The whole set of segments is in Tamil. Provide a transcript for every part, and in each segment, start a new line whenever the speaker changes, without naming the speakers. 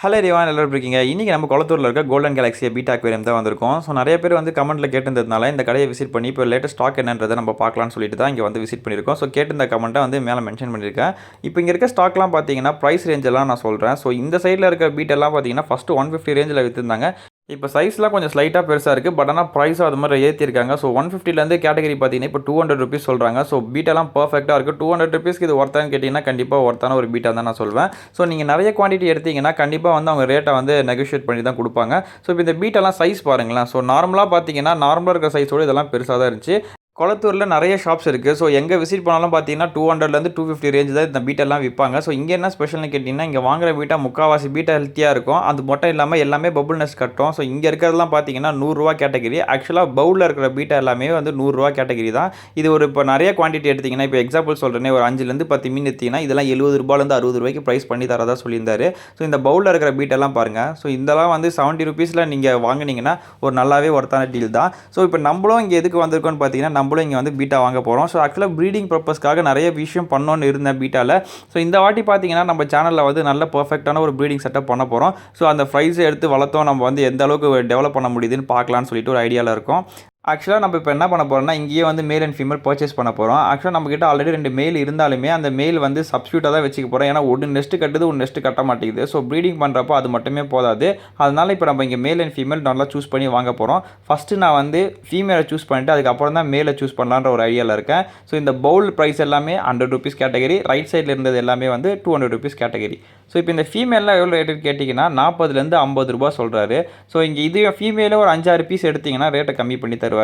ஹலோ எவ்ரிவான் எல்லாரும் இருக்கீங்க. இன்றைக்கி நம்ம குளத்தூரில் இருக்க கோல்டன் கேலக்ஸி பீட்டா அக்வேரியம் தான் வந்திருக்கோம். ஸோ நிறைய பேர் வந்து கமெண்ட்டில் கேட்டிருந்ததுனால இந்த கடையை விசிட் பண்ணி இப்போ லேட்டஸ்ட் ஸ்டாக் என்னன்றதை நம்ம பார்க்கலாம்னு சொல்லிட்டு தான் இங்கே வந்து விசிட் பண்ணியிருக்கோம். ஸோ கேட்டிருந்த கமெண்ட்டை வந்து மேலே மென்ஷன் பண்ணியிருக்கேன். இப்போ இங்கே இருக்க ஸ்டாக்லாம் பார்த்தீங்கன்னா ப்ரைஸ் ரேஞ்செல்லாம் நான் சொல்கிறேன். ஸோ இந்த சைடில் இருக்க பீட்டெல்லாம் பார்த்தீங்கன்னா ஃபஸ்ட்டு 150 ரேஞ்சில் விற்றுருந்தாங்க. இப்போ சைஸ்லாம் கொஞ்சம் ஸ்லைட்டாக பெருசாக இருக்குது. பட் ஆனால் ப்ரைஸும் அது மாதிரி ஏற்றிருக்காங்க. ஸோ 150லேருந்து கேட்டகரி பார்த்தீங்கன்னா இப்போ 200 ருபீஸ் சொல்கிறாங்க. ஸோ பீட்டெல்லாம் பர்ஃபெக்டாக இருக்குது. 200 ருபீஸ்க்கு இது ஒர்த்தான்னு கேட்டிங்கன்னா கண்டிப்பாக ஒர்த்தான ஒரு பீட்டாக தான் நான் சொல்வேன். ஸோ நீங்கள் நிறைய குவான்டிட்டி எடுத்தீங்கன்னா கண்டிப்பாக வந்து அவங்க ரேட்டை வந்து நெகோஷியேட் பண்ணி தான் கொடுப்பாங்க. ஸோ இப்போ இந்த பீட்டெல்லாம் சைஸ் பாருங்களேன். ஸோ நார்மலாக பார்த்தீங்கன்னா நார்மலாக இருக்கிற சைஸோடு இதெல்லாம் பெருசாக தான் இருந்துச்சு. கொளத்தூரில் நிறைய ஷாப்ஸ் இருக்குது. ஸோ எங்கே விசிட் பண்ணாலும் பார்த்தீங்கன்னா 200லேருந்து 250 ரேஞ்ச் தான் இந்த பீட்டெல்லாம் விற்பாங்க. ஸோ இங்கே என்ன ஸ்பெஷல்னு கேட்டிங்கன்னா இங்கே வாங்குற பீட்டா முக்கால்வாசி பீட்டா ஹெல்த்தியாக இருக்கும். அது மட்டும் இல்லாமல் எல்லாமே பபுள் நெஸ்ட் கட்டும். ஸோ இங்கே இருக்கிறதெல்லாம் பார்த்தீங்கன்னா 100 ரூபா கேட்டகரி. ஆக்சுவலாக பவுலில் இருக்கிற பீட்டா எல்லாமே வந்து 100 ரூபா கேட்டகரி தான். இது ஒரு இப்போ நிறைய குவான்டிட்டி எடுத்திங்கன்னா இப்போ எக்ஸாம்பிள் சொல்கிறேனே ஒரு 5லேருந்து 10 மீன் எடுத்திங்கன்னா இதெல்லாம் 70 ரூபாயிலேருந்து 60 ரூபாய்க்கு ப்ரைஸ் பண்ணி தரதா சொல்லியிருந்தாரு. ஸோ இந்த பவுலில் இருக்கிற பீட்டெல்லாம் பாருங்கள். ஸோ இதெல்லாம் வந்து 70 ருபீஸில் நீங்கள் வாங்கினீங்கன்னா ஒரு நல்லாவே ஒர்த்தான டீல் தான். ஸோ இப்போ நம்மளும் இங்கே எதுக்கு வந்திருக்கோன்னு பார்த்தீங்கன்னா நம்மளும் இங்கே வந்து பீட்டா வாங்க போகிறோம். ஸோ ஆக்சுவலாக ப்ரீடிங் பர்பஸ்க்காக நிறைய விஷயம் பண்ணோன்னு இருந்தேன் பீட்டாவில். ஸோ இந்த வாட்டி பார்த்தீங்கன்னா நம்ம சேனலில் வந்து நல்ல பர்ஃபெக்டான ஒரு ப்ரீடிங் செட்டப் பண்ண போகிறோம். ஸோ அந்த ஃப்ரைஸை எடுத்து வளர்த்தோம் நம்ம வந்து எந்த அளவுக்கு டெவலப் பண்ண முடியுதுன்னு பார்க்கலான்னு சொல்லிட்டு ஒரு ஐடியாவில் இருக்கோம். ஆக்சுவலாக நம்ம இப்போ என்ன பண்ண போகிறோம்னா இங்கேயே வந்து மேல் அண்ட் ஃபீமேல் பர்ச்சேஸ் பண்ண போகிறோம். ஆக்சுவலாக நம்மக்கிட்ட ஆல்ரெடி 2 மேல் இருந்தாலுமே அந்த மேல் வந்து சப்ஸ்டியூட்டாக தான் வச்சுக்க போகிறோம். ஏன்னா ஒரு நெஸ்ட்டு கட்டுது ஒரு நெஸ்ட்டு கட்ட மாட்டேங்குது. ஸோ ப்ரீடிங் பண்ணுறப்போ அது மட்டுமே போதாது. அதனால் இப்போ நம்ம இங்கே மேல் அண்ட் ஃபீமேல் நல்லா சூஸ் பண்ணி வாங்க போகிறோம். ஃபஸ்ட்டு நான் வந்து ஃபீமேலை சூஸ் பண்ணிவிட்டு அதுக்கப்புறம் தான் மேலை சூஸ் பண்ணலான்ற ஒரு ஐடியாவில் இருக்கேன். ஸோ இந்த பவுல் ப்ரைஸ் எல்லாமே 100 ருபீஸ் கேட்டகரி, ரைட் சைடில் இருந்தது எல்லாமே வந்து 200 ருபீஸ் கேட்டகரி. ஸோ இப்போ இந்த ஃபீமேலில் எவ்வளோ ரேட்டுன்னு கேட்டிங்கன்னா 40லேருந்து 50 ரூபா சொல்கிறாரு. ஸோ இங்கே இது ஃபீமேலில் ஒரு 5-6 பீஸ் எடுத்திங்கன்னா ரேட்டை கம்மி பண்ணி தருவார்.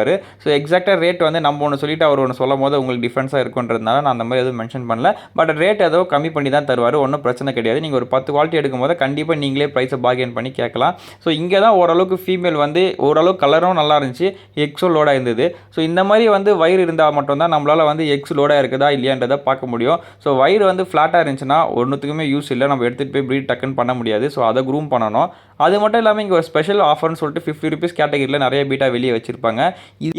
ஸோ எக்ஸாக்டாக ரேட் வந்து நம்ம ஒன்று சொல்லிவிட்டு அவர் ஒன்று சொல்லும் போது உங்களுக்கு டிஃப்ரென்ஸாக இருக்குன்றதுனால நான் அந்த மாதிரி எதுவும் மென்ஷன் பண்ணல. பட் ரேட் ஏதோ கம்மி பண்ணி தான் தருவார். ஒன்றும் பிரச்சனை கிடையாது. நீங்கள் ஒரு 10 குவாலிட்டி எடுக்கும் போது கண்டிப்பாக நீங்களே ப்ரைஸை பார்கெயின் பண்ணி கேட்கலாம். ஸோ இங்கே தான் ஓரளவுக்கு ஃபீமேல் வந்து ஓரளவுக்கு கலரும் நல்லா இருந்துச்சு, எக்ஸும் லோடாக இருந்தது. ஸோ இந்த மாதிரி வந்து வயிறு இருந்தால் மட்டும்தான் நம்மளால் வந்து எக்ஸ் லோடாக இருக்குதா இல்லையான்றதை பார்க்க முடியும். ஸோ வயிறு வந்து ஃப்ளாட்டாக இருந்துச்சுன்னா ஒன்றுத்துக்குமே யூஸ் இல்லை. நம்ம எடுத்துகிட்டு போய் ப்ரீட் டக்குன்னு பண்ண முடியாது. ஸோ அதை க்ரூம் பண்ணணும். அது மட்டும் இல்லாமல் இங்கே ஒரு ஸ்பெஷல் ஆஃபர்னு சொல்லிட்டு 50 ருபீஸ் கேட்டகரியில் நிறைய பீட்டா வெளியே வச்சிருப்பாங்க.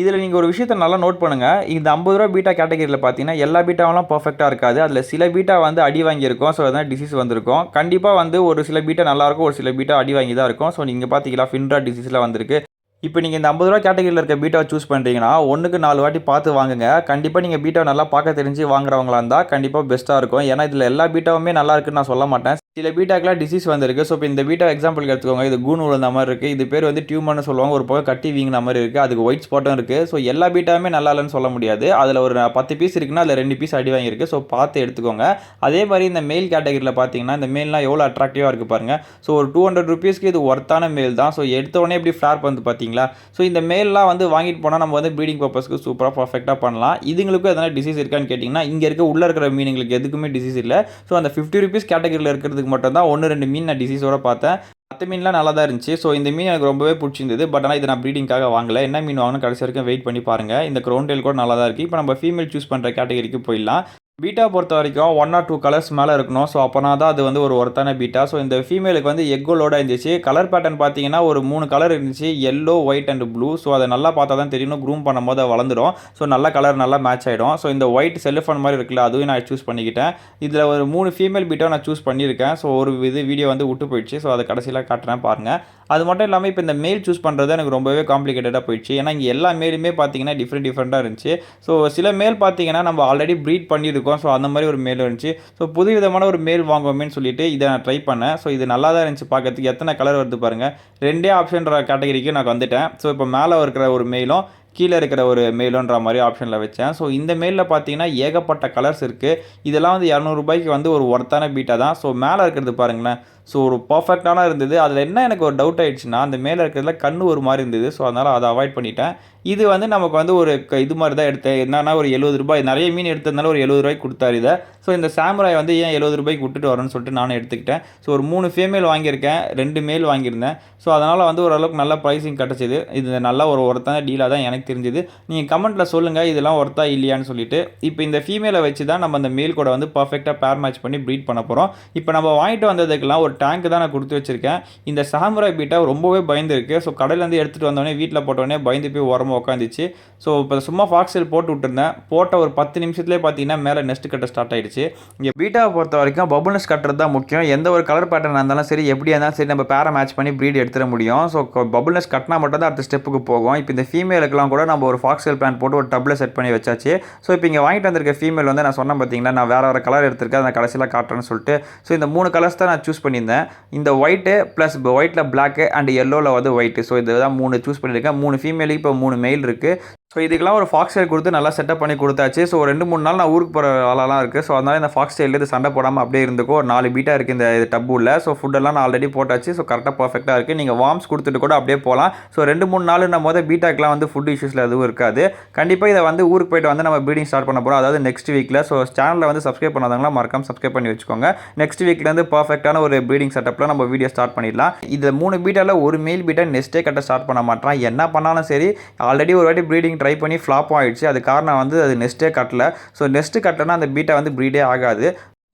இதில் நீங்கள் ஒரு விஷயத்தை நல்லா நோட் பண்ணுங்கள். இந்த 50 ரூபா பீட்டா கேட்டகரியில் பார்த்தீங்கன்னா எல்லா பீட்டாவெல்லாம் பர்ஃபெக்டாக இருக்காது. அதில் சில பீட்டா வந்து அடி வாங்கியிருக்கும். ஸோ அதான் டிசீஸ் வந்திருக்கும். கண்டிப்பாக வந்து ஒரு சில பீட்டா நல்லாயிருக்கும், ஒரு சில பீட்டா அடி வாங்கி தான் இருக்கும். ஸோ நீங்கள் பார்த்தீங்களா ஃபின்ரா டிசீஸில் வந்திருக்கு. இப்போ நீங்கள் இந்த 50 ரூபா கேட்டகரியில் இருக்க பீட்டாவை சூஸ் பண்ணுறீங்கன்னா 1க்கு 4 வாட்டி பார்த்து வாங்குங்க. கண்டிப்பாக நீங்கள் பீட்டாவை நல்லா பார்க்க தெரிஞ்சு வாங்குறவங்களா இருந்தால் கண்டிப்பாக பெஸ்ட்டாக இருக்கும். ஏன்னா இதில் எல்லா பீட்டாவுமே நல்லா இருக்குன்னு நான் சொல்ல மாட்டேன். சில பீட்டாக்கெலாம் டிசீஸ் வந்திருக்கு. ஸோ இப்போ இந்த பீட்டா எக்ஸாம்பிளுக்கு எடுத்துக்கோங்க. இது கூன் விழுந்த மாதிரி இருக்குது. இது பேர் வந்து டியூமர்னு சொல்லுவாங்க. ஒரு பக்கம் கட்டி வீங்கின மாதிரி இருக்குது. அதுக்கு ஒயிட் ஸ்பாட்டும் இருக்குது. ஸோ எல்லா பீட்டாவுமே நல்லா இல்லைன்னு சொல்ல முடியாது. அதில் ஒரு 10 பீஸ் இருக்குன்னா அதில் 2 பீஸ் அடி வாங்கியிருக்கு. ஸோ பார்த்து எடுத்துக்கோங்க. அதே மாதிரி இந்த மேல் கேட்டகரியில் பார்த்தீங்கன்னா இந்த மேல்லாம் எவ்வளோ அட்ராக்டிவாக இருக்குது பாருங்கள். ஸோ ஒரு 200 ருபீஸ்க்கு இது ஒர்த்தான மேல் தான். ஸோ எடுத்தோடனே எப்படி ஃப்ளார் வந்து பார்த்தீங்களா. ஸோ இந்த மேல்லாம் வந்து வாங்கிட்டு போனால் நம்ம வந்து ப்ரீடிங் பர்பஸ்க்கு சூப்பராக பர்ஃபெக்டாக பண்ணலாம். இதுங்களுக்கும் எதனா டிசீஸ் இருக்கான்னு கேட்டிங்கன்னா இங்கே இருக்க உள்ளே இருக்கிற மீனுங்களுக்கு எதுக்குமே டிசீஸ் இல்லை. ஸோ அந்த 50 ருபீஸ் கேட்டகரியில் இருக்கிறதுக்கு மட்டும் தான் 1-2 மீன் நான் டிசீஸோட பார்த்தேன். மற்ற மீன்லாம் நல்லா தான் இருந்துச்சு. ஸோ இந்த மீன் எனக்கு ரொம்பவே பிடிச்சிருந்தது. பட் ஆனால் இது நான் ப்ரீடிங்காக வாங்கலை. என்ன மீன் வாங்கணும் கடைசி வரைக்கும் வெயிட் பண்ணி பாருங்கள். இந்த க்ரௌன் டெயில் கூட நல்லா தான் இருக்குது. இப்போ நம்ம ஃபீமேல் சூஸ் பண்ணுற கேட்டகரிக்கு போயிடலாம். பீட்டா பொறுத்த வரைக்கும் 1 or 2 கலர்ஸ் மேலே இருக்கணும். ஸோ அப்போனா தான் அது வந்து ஒரு ஒர்த்தான பீட்டா. ஸோ இந்த ஃபீமேலுக்கு வந்து எக்கோலோட இருந்துச்சு. கலர் பேட்டர்ன் பார்த்தீங்கன்னா ஒரு 3 கலர் இருந்துச்சு, yellow, white and blue. So அதை நல்லா பார்த்தா தான் தெரியணும். க்ரூம் பண்ணும்போது அது வளர்ந்துடும். ஸோ நல்ல கலர் நல்லா மேட்ச் ஆகிடும். ஸோ இந்த ஒயிட் செல்ஃபன் மாதிரி இருக்குல்ல அதுவும் நான் சூஸ் பண்ணிக்கிட்டேன். இதில் ஒரு 3 ஃபீமேல் பீட்டா நான் சூஸ் பண்ணியிருக்கேன். ஸோ ஒரு வீடியோ வந்து விட்டு போயிடுச்சு. ஸோ அதை கடைசியில் காட்டுறேன் பாருங்கள். அது மட்டும் இல்லாமல் இப்போ இந்த மேல் சூஸ் பண்ணுறது எனக்கு ரொம்பவே காம்ப்ளிகேட்டடாக போயிடுச்சு. ஏன்னா இங்கே எல்லா மேலுமே பார்த்தீங்கன்னா டிஃப்ரெண்ட்டாக இருந்துச்சு. ஸோ சில மேல் பார்த்தீங்கன்னா நம்ம ஆல்ரெடி ப்ரீட் பண்ணியிருக்கோம். ஸோ அந்த மாதிரி ஒரு மேல் இருந்துச்சு. ஸோ புது விதமான ஒரு மேல் வாங்குவோமேன்னு சொல்லிட்டு இதை நான் ட்ரை பண்ணேன். ஸோ இது நல்லா தான் இருந்துச்சு பார்க்கறதுக்கு. எத்தனை கலர் வருது பாருங்கள். 2 ஆப்ஷன்ற கேட்டகரிக்கு நான் வந்துட்டேன். ஸோ இப்போ மேலே இருக்கிற ஒரு மேலும் கீழே இருக்கிற ஒரு மேலுன்ற மாதிரி ஆப்ஷனில் வச்சேன். ஸோ இந்த மேலில் பார்த்தீங்கன்னா ஏகப்பட்ட கலர்ஸ் இருக்குது. இதெல்லாம் வந்து 200 ரூபாய்க்கு வந்து ஒரு ஒர்த்தான பீட்டா தான். ஸோ மேலே இருக்கிறது பாருங்களேன். ஸோ ஒரு பர்ஃபெக்டான இருந்தது. அதில் என்ன எனக்கு ஒரு டவுட் ஆகிடுச்சுன்னா அந்த மேலே இருக்கிறதுல கண் ஒரு மாதிரி இருந்தது. ஸோ அதனால் அதை அவாய்ட் பண்ணிட்டேன். இது வந்து நமக்கு வந்து ஒரு இது மாதிரி தான் எடுத்தேன். என்னன்னா ஒரு 70 ரூபாய் நிறைய மீன் எடுத்ததுனால ஒரு 70 ரூபாய்க்கு கொடுத்தாரு இதை. ஸோ இந்த சாமுராய் வந்து ஏன் 70 ரூபாய்க்கு விட்டுட்டு வரேன்னு சொல்லிட்டு நானும் எடுத்துக்கிட்டேன். ஸோ ஒரு 3 ஃபீமேல் வாங்கியிருக்கேன், 2 மேல் வாங்கியிருந்தேன். ஸோ அதனால் வந்து ஓரளவுக்கு நல்ல ப்ரைஸிங் கிடச்சிது. இது நல்ல ஒரு ஒர்த்தான டீலாக தான் எனக்கு தெரிஞ்சுது. நீங்கள் கமெண்ட்டில் சொல்லுங்கள் இதெல்லாம் ஒர்த்தா இல்லையான்னு சொல்லிட்டு. இப்போ இந்த ஃபீமேலை வச்சு தான் நம்ம அந்த மேல் கூட வந்து பர்ஃபெக்டாக பேர் மேட்ச் பண்ணி ப்ரீட் பண்ண போகிறோம். இப்போ நம்ம வாங்கிட்டு வந்ததுக்கெல்லாம் ஒரு டேங்க் தான் நான் கொடுத்து வச்சிருக்கேன். இந்த சாமுராய் பீட்டா ரொம்பவே பயந்துருக்கு. ஸோ கடையிலேருந்து எடுத்துகிட்டு வந்தோடனே வீட்டில் போட்டோடனே பயந்து போய் ஓரமாக உட்காந்துச்சு. ஸோ இப்போ சும்மா ஃபாக்ஸில் போட்டு விட்டுருந்தேன். போட்ட ஒரு 10 நிமிஷத்துலேயே பார்த்தீங்கன்னா மேலே நெஸ்ட் கட்ட ஸ்டார்ட் ஆகிடுச்சு. இங்கே பீட்டாவை பொறுத்த வரைக்கும் பபுள் நெஸ்ட் கட்டுறது தான் முக்கியம். எந்த ஒரு கலர் பேட்டர்னாக இருந்தாலும் சரி, எப்படியா இருந்தாலும் சரி, நம்ம பேரை மேட்ச் பண்ணி ப்ரீட் எடுத்துட முடியும். ஸோ பபுள் நெஸ்ட் கட்டினா மட்டும் தான் அடுத்த ஸ்டெப்புக்கு போகும். இப்போ இந்த ஃபீமேலுக்குலாம் கூட நம்ம ஒரு ஃபாக்ஸில் பிளான் போட்டு ஒரு டப்பில் செட் பண்ணி வச்சாச்சு. ஸோ இப்போ இங்கே வாங்கிட்டு வந்திருக்க ஃபீமேல் வந்து நான் சொன்னேன் பார்த்தீங்கன்னா, நான் வேறு கலர் எடுத்திருக்கேன், அதை கடைசியில் காட்டுறேன்னு சொல்லிட்டு. ஸோ இந்த 3 கலர்ஸ் தான் நான் சூஸ் பண்ணியிருந்தேன். இந்த ஒயிட்டு ப்ளஸ் ஒயிட்டில் பிளாக்கு அண்ட் எல்லோவில் வந்து ஒயிட்டு. ஸோ இதுதான் 3 சூஸ் பண்ணியிருக்கேன். 3 ஃபீமேலுக்கு இப்போ 3 மெயில் இருக்குது. ஸோ இதுக்கெல்லாம் ஒரு ஃபாக்ஸ் டெயில் கொடுத்து நல்லா செட்டப் பண்ணி கொடுத்தாச்சு. ஸோ ஒரு 2-3 நாள் நான் ஊருக்கு போகிற ஆளெல்லாம் இருக்குது. ஸோ அதனால் இந்த ஃபாக்ஸ் டெயில் இது சண்டை போடாமல் அப்படியே இருந்துக்கும். ஒரு 4 பீட்டா இருக்குது இந்த டப்புல. ஸோ ஃபுட்டெல்லாம் நான் ஆல்ரெடி போட்டாச்சு. ஸோ கரெக்டாக பர்ஃபெக்டாக இருக்குது. நீங்கள் வார்ம்ஸ் கொடுத்துட்டு கூட அப்படியே போகலாம். ஸோ 2-3 நாள் பீட்டாக்கெலாம் வந்து ஃபுட் இஷ்யூஸில் எதுவும் இருக்காது. கண்டிப்பாக இதை வந்து ஊருக்கு போய்ட்டு வந்து நம்ம ப்ரீடிங் ஸ்டார்ட் பண்ண போகிறோம், அதாவது நெக்ஸ்ட் வீக்கில். ஸோ சேனலில் வந்து சப்ஸ்கிரைப் பண்ணாதவங்களா மறக்காம சப்ஸ்கிரைப் பண்ணி வச்சுக்கோங்க. நெக்ஸ்ட் வீக்லேருந்து பர்ஃபெக்டான ஒரு ப்ரீடிங் செட்டப்பில் நம்ம வீடியோ ஸ்டார்ட் பண்ணிடலாம். இந்த 3 பீட்டாவில் ஒரு மெயில் பீட்டா நெக்ஸ்ட்டே கட்ட ஸ்டார்ட் பண்ண மாட்டான். என்ன பண்ணாலும் சரி, ஆல்ரெடி ஒரு வாட்டி ப்ரீடிங் ட்ரை பண்ணி ஃப்ளாப் ஆயிடுச்சு. அது காரணம் வந்து அது நெஸ்ட்டே கட்டல. ஸோ நெஸ்ட்டு கட்டனா அந்த பீட்டா வந்து ப்ரீடே ஆகாது.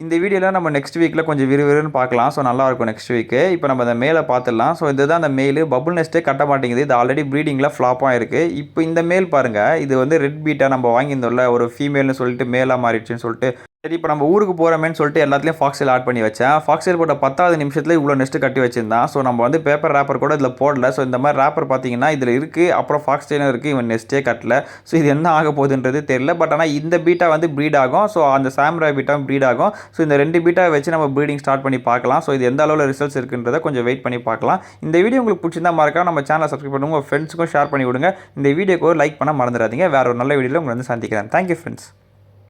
இந்த வீடியோவில் நம்ம நெக்ஸ்ட் வீக்கில் கொஞ்சம் விறுவிறுன்னு பார்க்கலாம். ஸோ நல்லாயிருக்கும் நெக்ஸ்ட் வீக்கு. இப்போ நம்ம அந்த மேலே பார்த்துடலாம். ஸோ இதுதான் அந்த மேலு. பபுள் நெஸ்ட்டே கட்ட மாட்டேங்குது. இது ஆல்ரெடி ப்ரீடிங்கில் ஃப்ளாப்பாக இருக்குது. இப்போ இந்த மேல் பாருங்கள், இது வந்து ரெட் பீட்டா நம்ம வாங்கியிருந்தோம்ல, ஒரு ஃபீமேல்னு சொல்லிட்டு மேலாக மாறிடுச்சுன்னு சொல்லிட்டு. சரி, இப்போ நம்ம ஊருக்கு போகிறோமேன்னு சொல்லிட்டு எல்லாத்துலேயும் ஃபாக்ஸில் ஆட் பண்ணி வச்சேன். ஃபாக்ஸில் போட்ட 10வது நிமிஷத்தில் இவ்வளோ நெஸ்ட்டு கட்டி வச்சிருந்தான். ஸோ நம்ம வந்து பேப்பர் ரேப்பர் கூட இதில் போடல. ஸோ இந்த மாதிரி ரேப்பர் பார்த்தீங்கன்னா இதில் இருக்குது. அப்புறம் ஃபாக்ஸ் டெயிலும் இருக்குது. இவன் நெஸ்ட்டே கட்டல. ஸோ இது என்ன ஆக போகுதுன்றது தெரியல. பட் ஆனால் இந்த பீட்டா வந்து ப்ரீட் ஆகும். ஸோ அந்த சாம்ராய் பீட்டாவும் ப்ரீட் ஆகும். ஸோ இந்த 2 பீட்டா வச்சு நம்ம ப்ரீடிங் ஸ்டார்ட் பண்ணி பார்க்கலாம். ஸோ இது எந்த அளவில் ரிசல்ட்ஸ் இருக்குன்றதை கொஞ்சம் வெயிட் பண்ணி பார்க்கலாம். இந்த வீடியோ உங்களுக்கு பிடிச்சிருந்தா மறக்காம நம்ம சேனலை சப்ஸ்கிரைப் பண்ணுங்க. உங்கள் ஃப்ரெண்ட்ஸுக்கும் ஷேர் பண்ணி விடுங்க. இந்த வீடியோக்கு ஒரு லைக் பண்ண மறந்துடாதீங்க. வேறு ஒரு நல்ல வீடியோவில் உங்களை வந்து சந்திக்கிறேன். Thank you friends.